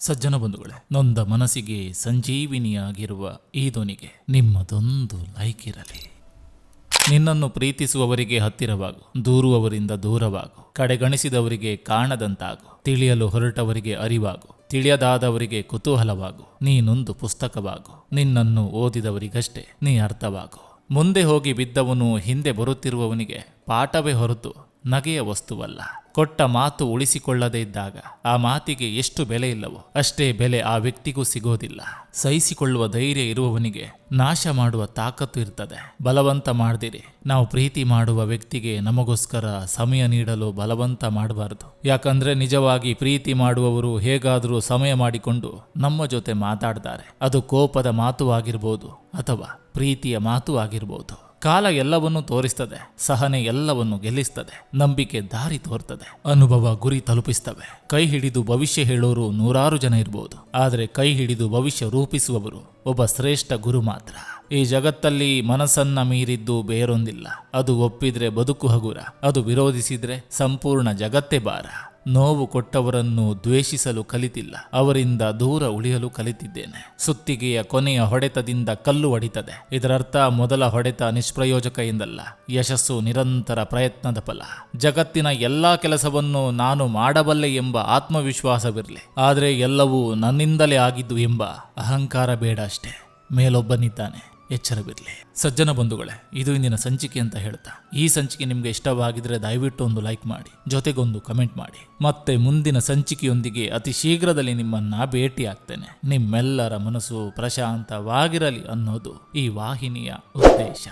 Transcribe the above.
ಸಜ್ಜನ ಬಂಧುಗಳೇ, ನೊಂದ ಮನಸ್ಸಿಗೆ ಸಂಜೀವಿನಿಯಾಗಿರುವ ಈ ಧ್ವನಿಗೆ ನಿಮ್ಮದೊಂದು ಲೈಕ್ ಇರಲಿ. ನಿನ್ನನ್ನು ಪ್ರೀತಿಸುವವರಿಗೆ ಹತ್ತಿರವಾಗು, ದೂರುವವರಿಂದ ದೂರವಾಗು, ಕಡೆಗಣಿಸಿದವರಿಗೆ ಕಾಣದಂತಾಗು, ತಿಳಿಯಲು ಹೊರಟವರಿಗೆ ಅರಿವಾಗು, ತಿಳಿಯದಾದವರಿಗೆ ಕುತೂಹಲವಾಗು. ನೀನೊಂದು ಪುಸ್ತಕವಾಗು, ನಿನ್ನನ್ನು ಓದಿದವರಿಗಷ್ಟೇ ನೀ ಅರ್ಥವಾಗು. ಮುಂದೆ ಹೋಗಿ ಬಿದ್ದವನು ಹಿಂದೆ ಬರುತ್ತಿರುವವನಿಗೆ ಪಾಠವೇ ಹೊರತು ನಗೆಯ ವಸ್ತುವಲ್ಲ. ಕೊಟ್ಟ ಮಾತು ಉಳಿಸಿಕೊಳ್ಳದೇ ಇದ್ದಾಗ ಆ ಮಾತಿಗೆ ಎಷ್ಟು ಬೆಲೆ ಇಲ್ಲವೋ ಅಷ್ಟೇ ಬೆಲೆ ಆ ವ್ಯಕ್ತಿಗೂ ಸಿಗೋದಿಲ್ಲ. ಸಹಿಸಿಕೊಳ್ಳುವ ಧೈರ್ಯ ಇರುವವನಿಗೆ ನಾಶ ಮಾಡುವ ತಾಕತ್ತು ಇರ್ತದೆ. ಬಲವಂತ ಮಾಡ್ದಿರಿ. ನಾವು ಪ್ರೀತಿ ಮಾಡುವ ವ್ಯಕ್ತಿಗೆ ನಮಗೋಸ್ಕರ ಸಮಯ ನೀಡಲು ಬಲವಂತ ಮಾಡಬಾರದು. ಯಾಕಂದ್ರೆ ನಿಜವಾಗಿ ಪ್ರೀತಿ ಮಾಡುವವರು ಹೇಗಾದರೂ ಸಮಯ ಮಾಡಿಕೊಂಡು ನಮ್ಮ ಜೊತೆ ಮಾತಾಡ್ತಾರೆ. ಅದು ಕೋಪದ ಮಾತು ಆಗಿರ್ಬೋದು ಅಥವಾ ಪ್ರೀತಿಯ ಮಾತು ಆಗಿರ್ಬೋದು. ಕಾಲ ಎಲ್ಲವನ್ನೂ ತೋರಿಸ್ತದೆ, ಸಹನೆ ಎಲ್ಲವನ್ನು ಗೆಲ್ಲಿಸ್ತದೆ, ನಂಬಿಕೆ ದಾರಿ ತೋರ್ತದೆ, ಅನುಭವ ಗುರಿ ತಲುಪಿಸ್ತವೆ. ಕೈ ಹಿಡಿದು ಭವಿಷ್ಯ ಹೇಳೋರು ನೂರಾರು ಜನ ಇರ್ಬೋದು, ಆದರೆ ಕೈ ಹಿಡಿದು ಭವಿಷ್ಯ ರೂಪಿಸುವವರು ಒಬ್ಬ ಶ್ರೇಷ್ಠ ಗುರು ಮಾತ್ರ. ಈ ಜಗತ್ತಲ್ಲಿ ಮನಸ್ಸನ್ನ ಮೀರಿದ್ದು ಬೇರೊಂದಿಲ್ಲ. ಅದು ಒಪ್ಪಿದ್ರೆ ಬದುಕು ಹಗುರ, ಅದು ವಿರೋಧಿಸಿದ್ರೆ ಸಂಪೂರ್ಣ ಜಗತ್ತೇ ಭಾರ. ನೋವು ಕೊಟ್ಟವರನ್ನು ದ್ವೇಷಿಸಲು ಕಲಿತಿಲ್ಲ, ಅವರಿಂದ ದೂರ ಉಳಿಯಲು ಕಲಿತಿದ್ದೇನೆ. ಸುತ್ತಿಗೆಯ ಕೊನೆಯ ಹೊಡೆತದಿಂದ ಕಲ್ಲು ಒಡಿತದೆ. ಇದರರ್ಥ ಮೊದಲ ಹೊಡೆತ ನಿಷ್ಪ್ರಯೋಜಕ ಎಂದಲ್ಲ, ಯಶಸ್ಸು ನಿರಂತರ ಪ್ರಯತ್ನದ ಫಲ. ಜಗತ್ತಿನ ಎಲ್ಲಾ ಕೆಲಸವನ್ನು ನಾನು ಮಾಡಬಲ್ಲೆ ಎಂಬ ಆತ್ಮವಿಶ್ವಾಸವಿರಲಿ, ಆದರೆ ಎಲ್ಲವೂ ನನ್ನಿಂದಲೇ ಆಗಿದ್ದು ಎಂಬ ಅಹಂಕಾರ ಬೇಡ ಅಷ್ಟೇ. ಮೇಲೊಬ್ಬನಿದ್ದಾನೆ, ಎಚ್ಚರವಿರಲಿ. ಸಜ್ಜನ ಬಂಧುಗಳೇ, ಇದು ಇಂದಿನ ಸಂಚಿಕೆ ಅಂತ ಹೇಳ್ತಾ, ಈ ಸಂಚಿಕೆ ನಿಮ್ಗೆ ಇಷ್ಟವಾಗಿದ್ರೆ ದಯವಿಟ್ಟು ಒಂದು ಲೈಕ್ ಮಾಡಿ, ಜೊತೆಗೊಂದು ಕಮೆಂಟ್ ಮಾಡಿ. ಮತ್ತೆ ಮುಂದಿನ ಸಂಚಿಕೆಯೊಂದಿಗೆ ಅತಿ ಶೀಘ್ರದಲ್ಲಿ ನಿಮ್ಮನ್ನ ಭೇಟಿ ಆಗ್ತೇನೆ. ನಿಮ್ಮೆಲ್ಲರ ಮನಸ್ಸು ಪ್ರಶಾಂತವಾಗಿರಲಿ ಅನ್ನೋದು ಈ ವಾಹಿನಿಯ ಉದ್ದೇಶ.